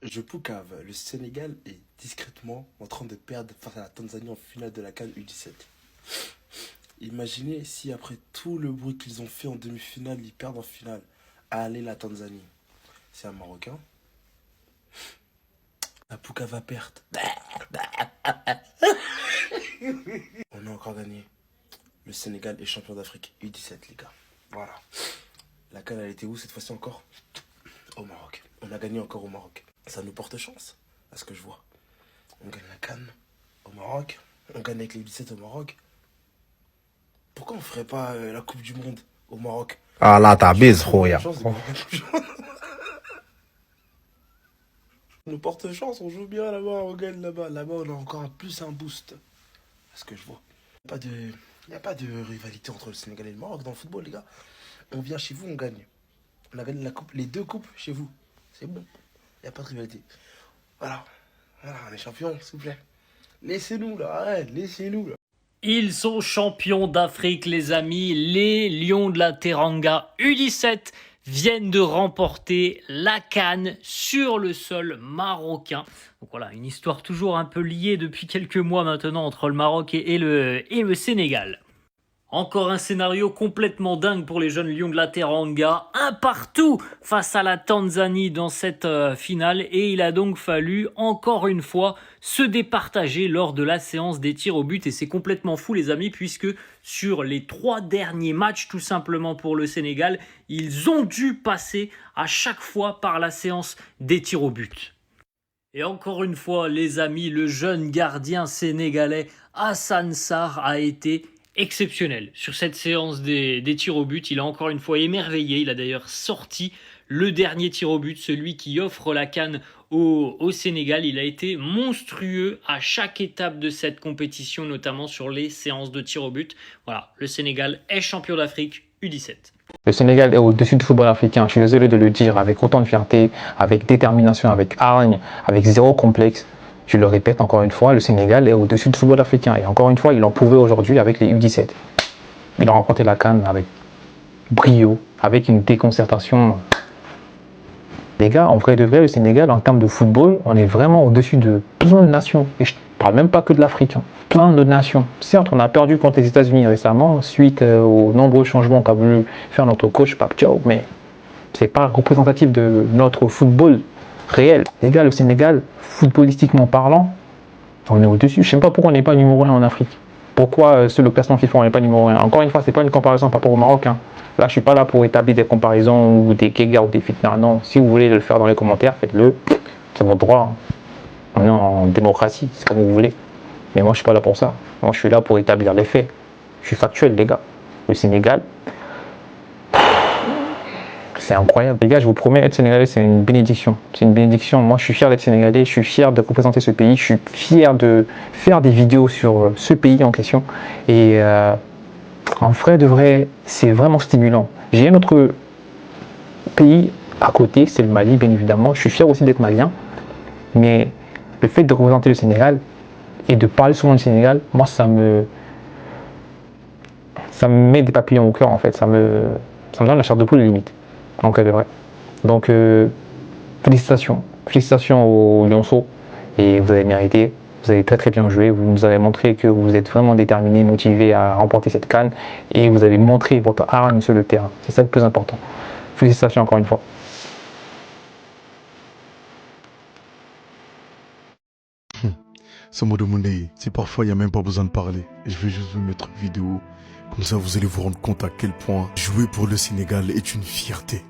Je poucave, le Sénégal est discrètement en train de perdre face à la Tanzanie en finale de la CAN U17. Imaginez si après tout le bruit qu'ils ont fait en demi-finale, ils perdent en finale. Allez la Tanzanie. C'est un Marocain. La poucave va perdre. On a encore gagné. Le Sénégal est champion d'Afrique U17 les gars. Voilà. La CAN elle était où cette fois-ci encore? Au Maroc. On a gagné encore au Maroc. Ça nous porte chance, à ce que je vois. On gagne la CAN au Maroc. On gagne avec les U17 au Maroc. Pourquoi on ferait pas la Coupe du Monde au Maroc? Ah là, t'as bise, Ça nous Khoya. porte chance de gagner la Coupe du Monde. Ça nous porte chance, on joue bien là-bas, on gagne là-bas. Là-bas, on a encore un boost, à ce que je vois. Il n'y a pas de rivalité entre le Sénégal et le Maroc dans le football, les gars. On vient chez vous, on gagne. On a gagné la coupe, les deux coupes chez vous. C'est bon. Il n'y a pas de rivalité. Voilà. Voilà, on est champions, s'il vous plaît. Laissez-nous là, arrête, laissez-nous là. Ils sont champions d'Afrique, les amis. Les Lions de la Teranga U17 viennent de remporter la CAN sur le sol marocain. Donc voilà, une histoire toujours un peu liée depuis quelques mois maintenant entre le Maroc et le Sénégal. Encore un scénario complètement dingue pour les jeunes Lions de la Teranga. Un partout face à la Tanzanie dans cette finale. Et il a donc fallu, encore une fois, se départager lors de la séance des tirs au but. Et c'est complètement fou, les amis, puisque sur les 3 derniers matchs, tout simplement pour le Sénégal, ils ont dû passer à chaque fois par la séance des tirs au but. Et encore une fois, les amis, le jeune gardien sénégalais Hassan Sarr a été exceptionnel. Sur cette séance des tirs au but, il a encore une fois émerveillé. Il a d'ailleurs sorti le dernier tir au but, celui qui offre la CAN au Sénégal. Il a été monstrueux à chaque étape de cette compétition, notamment sur les séances de tirs au but. Voilà, le Sénégal est champion d'Afrique U17. Le Sénégal est au-dessus du football africain, je suis désolé de le dire, avec autant de fierté, avec détermination, avec hargne, avec zéro complexe. Je le répète encore une fois, le Sénégal est au-dessus du football africain. Et encore une fois, il en pouvait aujourd'hui avec les U17. Il a remporté la CAN avec brio, avec une déconcertation. Les gars, en vrai de vrai, le Sénégal, en termes de football, on est vraiment au-dessus de plein de nations. Et je ne parle même pas que de l'Afrique, hein. Plein de nations. Certes, on a perdu contre les États-Unis récemment, suite aux nombreux changements qu'a voulu faire notre coach Pape Thiaw, mais ce n'est pas représentatif de notre football réel. Les gars, le Sénégal, footballistiquement parlant, on est au-dessus. Je ne sais pas pourquoi on n'est pas numéro 1 en Afrique. Pourquoi sur le classement FIFA, on n'est pas numéro 1. Encore une fois, ce n'est pas une comparaison par rapport au Maroc, hein. Là, je ne suis pas là pour établir des comparaisons ou des guéguerres ou des fitnas. Non, si vous voulez le faire dans les commentaires, faites-le. C'est votre droit, hein. On est en démocratie, c'est comme vous voulez. Mais moi, je ne suis pas là pour ça. Moi, je suis là pour établir les faits. Je suis factuel, les gars. Le Sénégal, c'est incroyable. Les gars, je vous promets, être sénégalais, c'est une bénédiction. C'est une bénédiction. Moi, je suis fier d'être sénégalais. Je suis fier de représenter ce pays. Je suis fier de faire des vidéos sur ce pays en question. Et en vrai de vrai, c'est vraiment stimulant. J'ai un autre pays à côté, c'est le Mali, bien évidemment. Je suis fier aussi d'être malien. Mais le fait de représenter le Sénégal et de parler souvent du Sénégal, moi, ça me met des papillons au cœur, en fait. Ça me donne la chair de poule limite. En cas de vrai. Donc, félicitations. Félicitations aux Lionceaux. Et vous avez mérité. Vous avez très très bien joué. Vous nous avez montré que vous êtes vraiment déterminé, motivé à remporter cette CAN. Et vous avez montré votre hargne sur le terrain. C'est ça le plus important. Félicitations encore une fois. Ce mot de Moundé, c'est parfois il n'y a même pas besoin de parler. Je vais juste vous mettre une vidéo. Comme ça, vous allez vous rendre compte à quel point jouer pour le Sénégal est une fierté.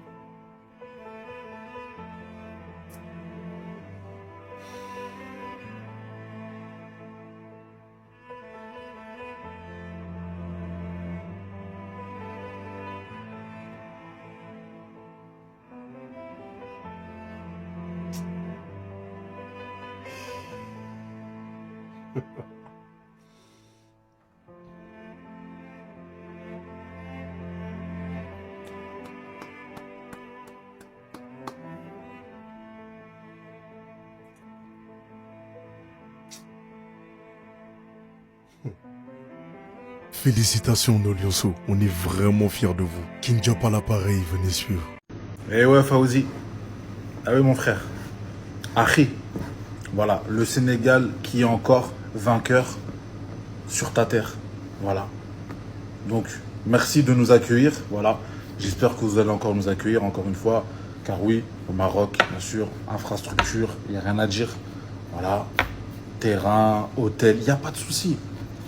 Félicitations nos Lionceaux, on est vraiment fiers de vous. Kinja pas l'appareil, venez suivre. Eh ouais, Fawzi. Ah oui, mon frère. Harry, voilà, le Sénégal qui est encore vainqueur sur ta terre. Voilà. Donc, merci de nous accueillir. Voilà. J'espère que vous allez encore nous accueillir, encore une fois. Car oui, au Maroc, bien sûr, infrastructure, il n'y a rien à dire. Voilà. Terrain, hôtel, il n'y a pas de souci.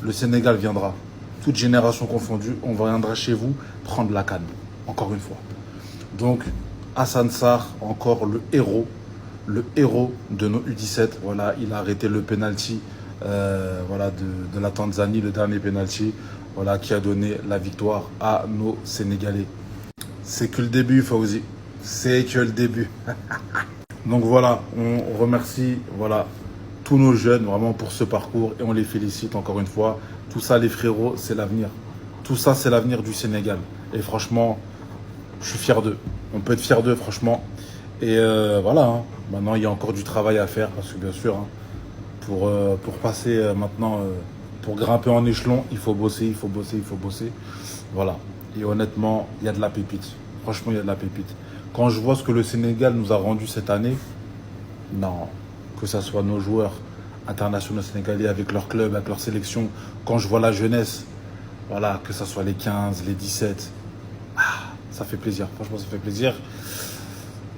Le Sénégal viendra. Toute génération confondue, on viendra chez vous prendre la canne. Encore une fois. Donc, Hassan Sarr, encore le héros de nos U17. Voilà, il a arrêté le penalty voilà, de la Tanzanie, le dernier penalty, voilà, qui a donné la victoire à nos Sénégalais. C'est que le début, Fawzi. C'est que le début. Donc voilà, on remercie voilà, tous nos jeunes vraiment pour ce parcours et on les félicite encore une fois. Tout ça, les frérots, c'est l'avenir. Tout ça, c'est l'avenir du Sénégal. Et franchement, je suis fier d'eux. On peut être fier d'eux, franchement. Et voilà, hein. Maintenant, il y a encore du travail à faire parce que bien sûr, hein, pour passer maintenant, pour grimper en échelon, il faut bosser, il faut bosser, il faut bosser. Voilà. Et honnêtement, il y a de la pépite. Franchement, il y a de la pépite. Quand je vois ce que le Sénégal nous a rendu cette année, non, que ce soit nos joueurs internationaux sénégalais avec leur club, avec leur sélection, quand je vois la jeunesse, voilà, que ce soit les 15, les 17, ça fait plaisir. Franchement, ça fait plaisir.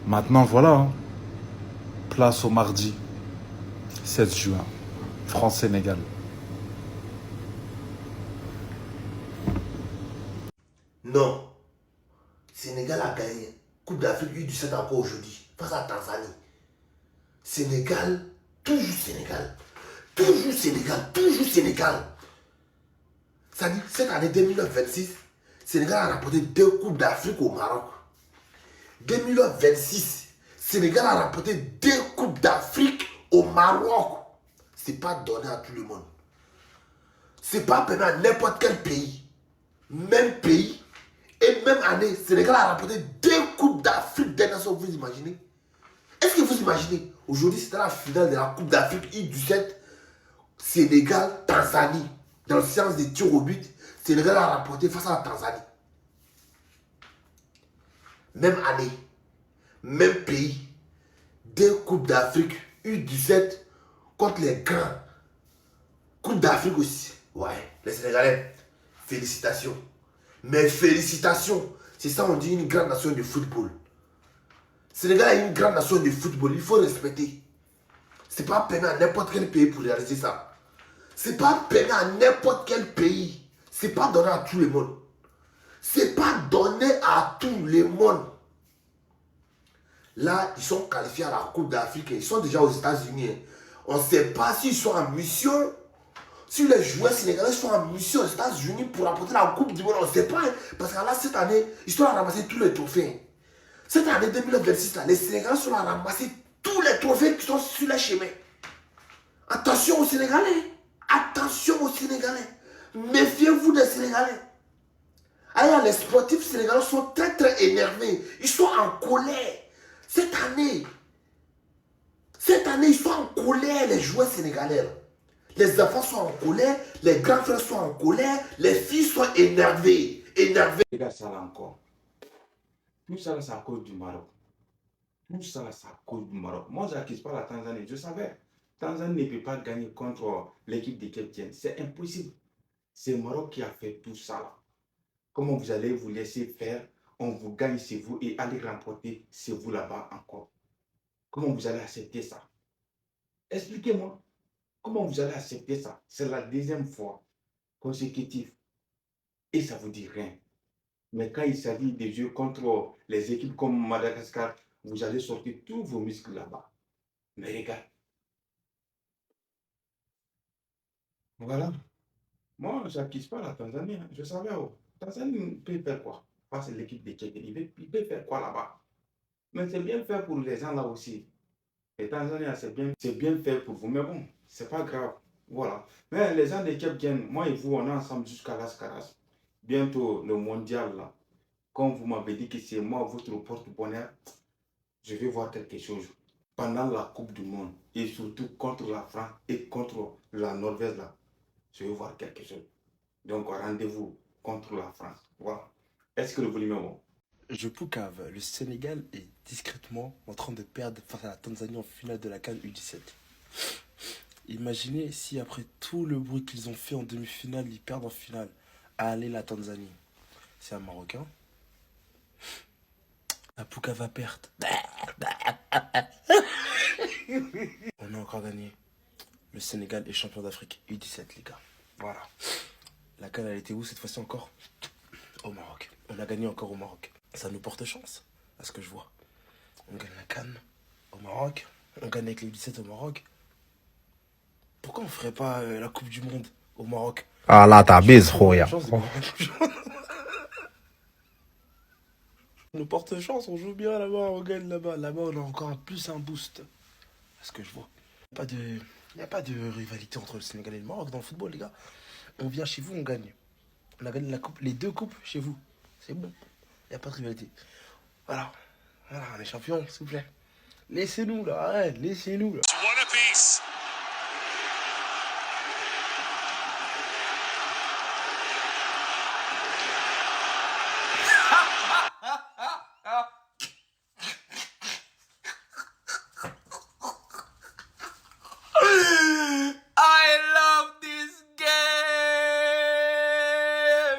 Maintenant, voilà, hein. Place au mardi 16 juin, France-Sénégal. Non. Sénégal a gagné. Coupe d'Afrique U17 encore aujourd'hui. Face à Tanzanie. Sénégal, toujours Sénégal. Toujours Sénégal, toujours Sénégal. Ça dit, cette année 2026, Sénégal a rapporté 2 Coupes d'Afrique au Maroc. 2026, Sénégal a rapporté 2 Coupes d'Afrique au Maroc. C'est pas donné à tout le monde. C'est pas permis à n'importe quel pays. Même pays et même année, Sénégal a rapporté 2 Coupes d'Afrique des Nations. Vous imaginez? Est-ce que vous imaginez? Aujourd'hui, c'était la finale de la Coupe d'Afrique U17. Sénégal, Tanzanie. Dans le séance des tirs au but, Sénégal a rapporté face à la Tanzanie. Même année, même pays, 2 Coupes d'Afrique U17 contre les grands. Coupe d'Afrique aussi. Ouais, les Sénégalais, félicitations. Mais félicitations. C'est ça, on dit une grande nation de football. Sénégal est une grande nation de football. Il faut respecter. C'est pas permis à n'importe quel pays pour réaliser ça. C'est pas permis à n'importe quel pays. C'est pas donné à tout le monde. C'est pas donné à tout le monde. Là, ils sont qualifiés à la Coupe d'Afrique. Ils sont déjà aux États-Unis. On ne sait pas s'ils sont en mission. Si les joueurs sénégalais sont en mission aux États-Unis pour apporter la Coupe du Monde, on ne sait pas. Parce que là, cette année, ils sont à ramasser tous les trophées. Cette année 2026, là, les Sénégalais sont à ramasser tous les trophées qui sont sur le chemin. Attention aux Sénégalais. Attention aux Sénégalais. Méfiez-vous des Sénégalais. Alors, les sportifs sénégalais sont très très énervés. Ils sont en colère. Cette année, ils sont en colère, les joueurs sénégalais. Les enfants sont en colère, les grands frères sont en colère, les filles sont énervées. Énervées. Les gars, ça là encore. Tout ça, là, c'est à cause du Maroc. Tout ça, là, c'est à cause du Maroc. Moi, je n'accuse pas la Tanzanie. Je savais. Tanzanie ne peut pas gagner contre l'équipe des Capitaines. C'est impossible. C'est le Maroc qui a fait tout ça. Là. Comment vous allez vous laisser faire? On vous gagne, c'est vous, et aller remporter, c'est vous là-bas encore. Comment vous allez accepter ça? Expliquez-moi. Comment vous allez accepter ça? C'est la deuxième fois consécutive. Et ça ne vous dit rien. Mais quand il s'agit des jeux contre les équipes comme Madagascar, vous allez sortir tous vos muscles là-bas. Mais regarde. Voilà. Moi, je n'accuse pas la Tanzanie. Hein. Je savais. Oh, Tanzanie peut faire quoi? Face à l'équipe de Tchèque. Il peut faire quoi là-bas? Mais c'est bien fait pour les gens là aussi. Les Tanzaniens, c'est bien fait pour vous. Mais bon, c'est pas grave. Voilà. Mais les gens de Cape Verde, moi et vous, on est ensemble jusqu'à Las Caras. Bientôt, le mondial là. Quand vous m'avez dit que c'est moi votre porte-bonheur, je vais voir quelque chose. Pendant la Coupe du Monde, et surtout contre la France et contre la Norvège là, je vais voir quelque chose. Donc, rendez-vous contre la France. Voilà. Est-ce que le volume est bon? Je poucave, le Sénégal est discrètement en train de perdre face à la Tanzanie en finale de la CAN U17. Imaginez si après tout le bruit qu'ils ont fait en demi-finale, ils perdent en finale. Allez la Tanzanie. C'est un Marocain. La Poucave va perdre. On a encore gagné. Le Sénégal est champion d'Afrique U17, les gars. Voilà. La CAN, elle était où cette fois-ci encore? Au Maroc. On a gagné encore au Maroc. Ça nous porte chance, à ce que je vois. On gagne la CAN au Maroc. On gagne avec les U17 au Maroc. Pourquoi on ferait pas la Coupe du Monde au Maroc? Ah là, t'as bise, Khoya. Ça nous porte chance, on joue bien là-bas, on gagne là-bas. Là-bas, on a encore plus un boost, à ce que je vois. Il n'y a pas de rivalité entre le Sénégal et le Maroc dans le football, les gars. On vient chez vous, on gagne. On a gagné les 2 coupes chez vous. C'est bon. Il n'y a pas de rivalité. Voilà. Voilà, on est champions, s'il vous plaît. Laissez-nous, là. Arrête, laissez-nous, là.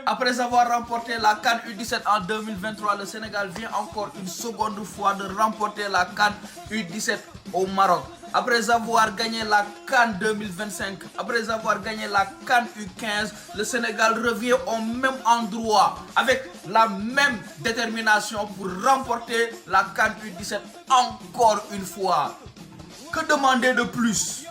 Après avoir remporté la CAN U17 en 2023, le Sénégal vient encore une seconde fois de remporter la CAN U17 au Maroc. Après avoir gagné la CAN 2025, après avoir gagné la CAN U15, le Sénégal revient au même endroit avec la même détermination pour remporter la CAN U17 encore une fois. Que demander de plus?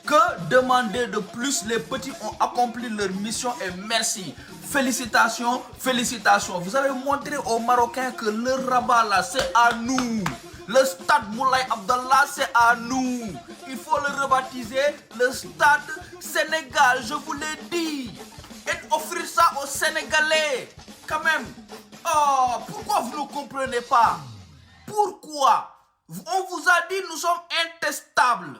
Que demander de plus? Les petits ont accompli leur mission et merci. Félicitations, félicitations. Vous avez montré aux Marocains que le Rabat là, c'est à nous. Le stade Moulay Abdallah, c'est à nous. Il faut le rebaptiser le stade Sénégal, je vous l'ai dit. Et offrir ça aux Sénégalais. Quand même. Oh, pourquoi vous ne comprenez pas? Pourquoi? On vous a dit nous sommes intestables.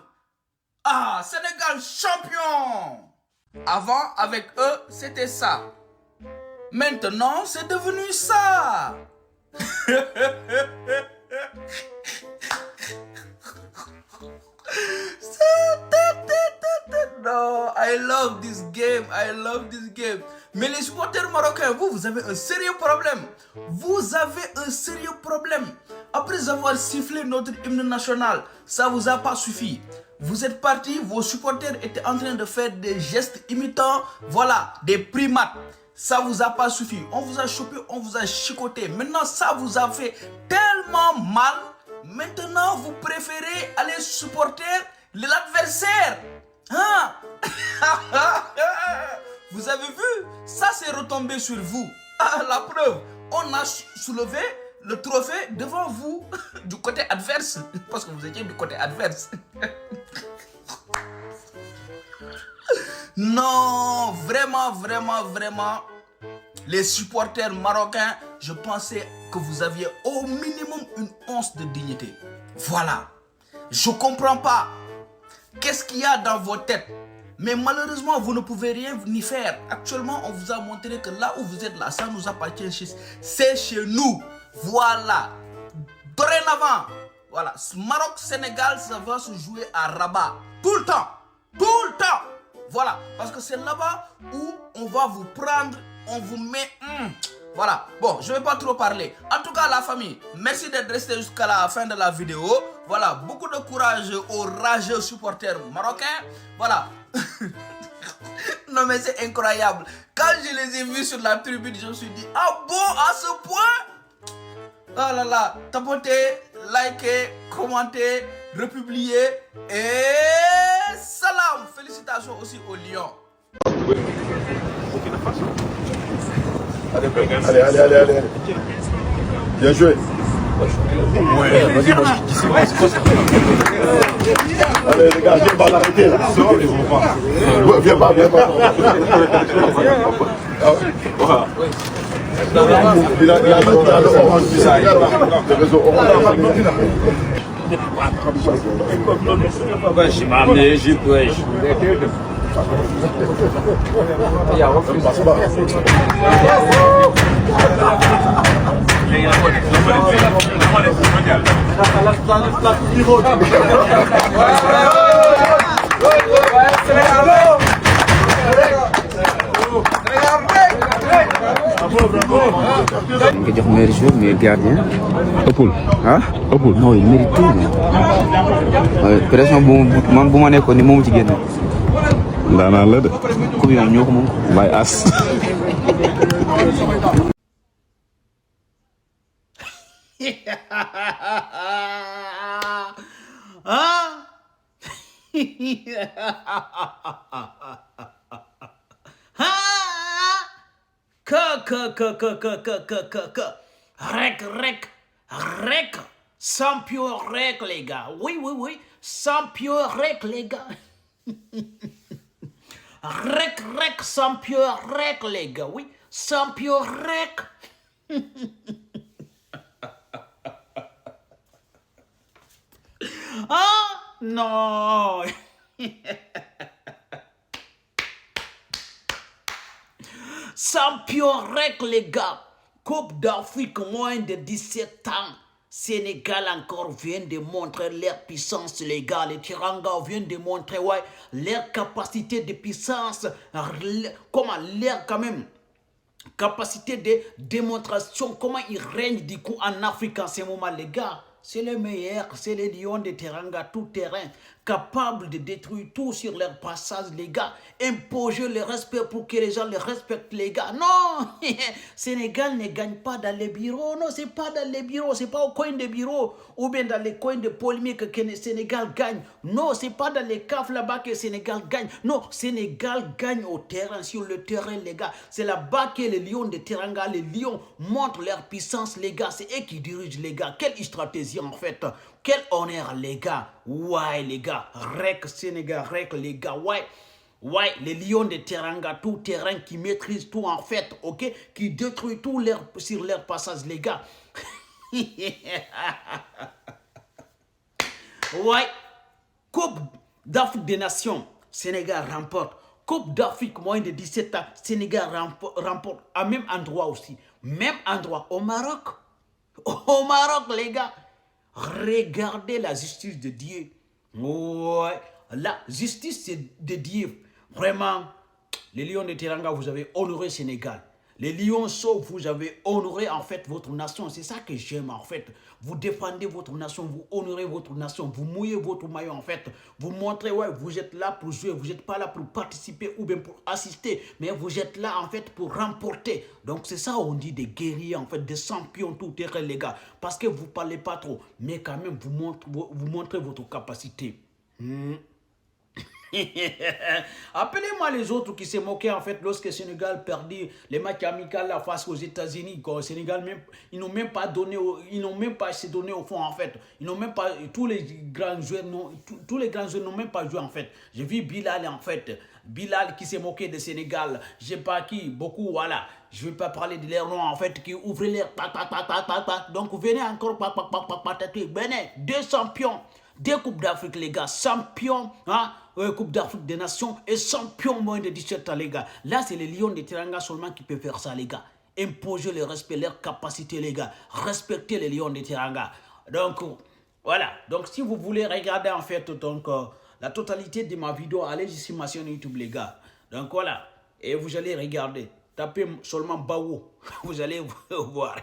Ah, Sénégal champion. Avant, avec eux, c'était ça. Maintenant, c'est devenu ça. No, I love this game. I love this game. Mais les supporters marocains, vous avez un sérieux problème. Vous avez un sérieux problème. Après avoir sifflé notre hymne national, ça vous a pas suffi. Vous êtes partis, vos supporters étaient en train de faire des gestes imitant, voilà, des primates. Ça vous a pas suffi. On vous a chopé, on vous a chicoté. Maintenant, ça vous a fait tellement mal. Maintenant, vous préférez aller supporter l'adversaire. Hein? Vous avez vu? Ça, c'est retombé sur vous. Ah, la preuve, on a soulevé le trophée devant vous du côté adverse. Parce que vous étiez du côté adverse. Non, vraiment, vraiment, vraiment. Les supporters marocains, je pensais que vous aviez au minimum une once de dignité. Voilà. Je comprends pas. Qu'est-ce qu'il y a dans vos têtes? Mais malheureusement, vous ne pouvez rien ni faire. Actuellement, on vous a montré que là où vous êtes là, ça nous appartient. C'est chez nous. Voilà. Dorénavant, voilà. Maroc-Sénégal, ça va se jouer à Rabat. Tout le temps. Tout le temps. Voilà. Parce que c'est là-bas où on va vous prendre, on vous met... Voilà. Bon, je ne vais pas trop parler. En tout cas, la famille, merci d'être resté jusqu'à la fin de la vidéo. Voilà. Beaucoup de courage aux rageux supporters marocains. Voilà. Non mais c'est incroyable. Quand je les ai vus sur la tribune, je me suis dit, ah bon, à ce point? Oh là là, tapotez, likez, commentez, republiez et salam. Félicitations aussi aux Lions. Allez. Bien joué. Ouais, vas-y, moi je dis c'est quoi ça? Allez les gars, viens pas l'arrêter là. Ils vont pas. Viens pas. Il a le orange du ça. Le réseau orange. Ouais, je m'ai amené l'Égypte, ouais. Il y a un dañ ko jox meilleur joueur meilleur gardien. ëppul ah ëppul non il mérite tout. pression bu ma nekkoon ni moomu ci génn. ndaanaan la de. comme yow ñoo ko moom. Baye As. Rec, champion rec les gars, oui, champion rec les gars, rec, champion rec les gars, oui, champion rec. Ah non. Champion rec les gars, Coupe d'Afrique moins de 17 ans. Sénégal encore vient de montrer leur puissance les gars. Les Teranga viennent de montrer leur capacité de puissance. Comment leur quand même capacité de démonstration. Comment ils règnent du coup en Afrique en ce moment les gars. C'est les meilleurs, c'est les lions de Teranga tout terrain, capables de détruire tout sur leur passage, les gars. Imposer le respect pour que les gens les respectent, les gars. Non, Sénégal ne gagne pas dans les bureaux. Non, c'est pas dans les bureaux, c'est pas au coin des bureaux ou bien dans les coins de polémique que le Sénégal gagne. Non, c'est pas dans les caves là-bas que le Sénégal gagne. Non, Sénégal gagne au terrain, sur le terrain, les gars. C'est là-bas que les lions de Teranga, les lions montrent leur puissance, les gars. C'est eux qui dirigent, les gars. Quelle stratégie en fait. Quel honneur les gars. Ouais les gars. Rec Sénégal, rec les gars. Ouais, les lions de Teranga, tout terrain qui maîtrisent tout en fait. Ok. Qui détruit tout sur leur passage les gars. Ouais. Coupe d'Afrique des Nations. Sénégal remporte. Coupe d'Afrique moins de 17 ans. Sénégal remporte à même endroit aussi. Même endroit au Maroc. Au Maroc les gars. Regardez la justice de Dieu. Ouais, la justice de Dieu. Vraiment, les lions de Teranga, vous avez honoré Sénégal. Les lions sauves, vous avez honoré en fait votre nation. C'est ça que j'aime en fait. Vous défendez votre nation, vous honorez votre nation, vous mouillez votre maillot en fait. Vous montrez, ouais, vous êtes là pour jouer, vous n'êtes pas là pour participer ou bien pour assister, mais vous êtes là en fait pour remporter. Donc c'est ça on dit des guerriers en fait, des champions tout terrain les gars. Parce que vous ne parlez pas trop, mais quand même vous montrez votre capacité. Appelez-moi les autres qui s'est moqué en fait lorsque le Sénégal perdit les matchs amicaux face aux États-Unis. Au Sénégal, ils n'ont même pas donné, ils n'ont même pas se donné au fond en fait. Ils n'ont même pas, tous les grands joueurs n'ont même pas joué en fait. J'ai vu Bilal en fait. Bilal qui s'est moqué de Sénégal. Je sais pas qui, beaucoup, voilà. Je ne vais pas parler de leur nom en fait, qui ouvrent l'air. Donc venez encore, venez, 2 champions. 2 Coupes d'Afrique, les gars. Champion, hein, Coupe d'Afrique des Nations et champion moins de 17 ans, les gars. Là, c'est les lions de Teranga seulement qui peuvent faire ça, les gars. Imposer le respect, leur capacité, les gars. Respecter les lions de Teranga. Donc, voilà. Donc, si vous voulez regarder, en fait, donc, la totalité de ma vidéo, allez sur ma chaîne YouTube, les gars. Donc, voilà. Et vous allez regarder. Tapez seulement Bao. Vous allez voir.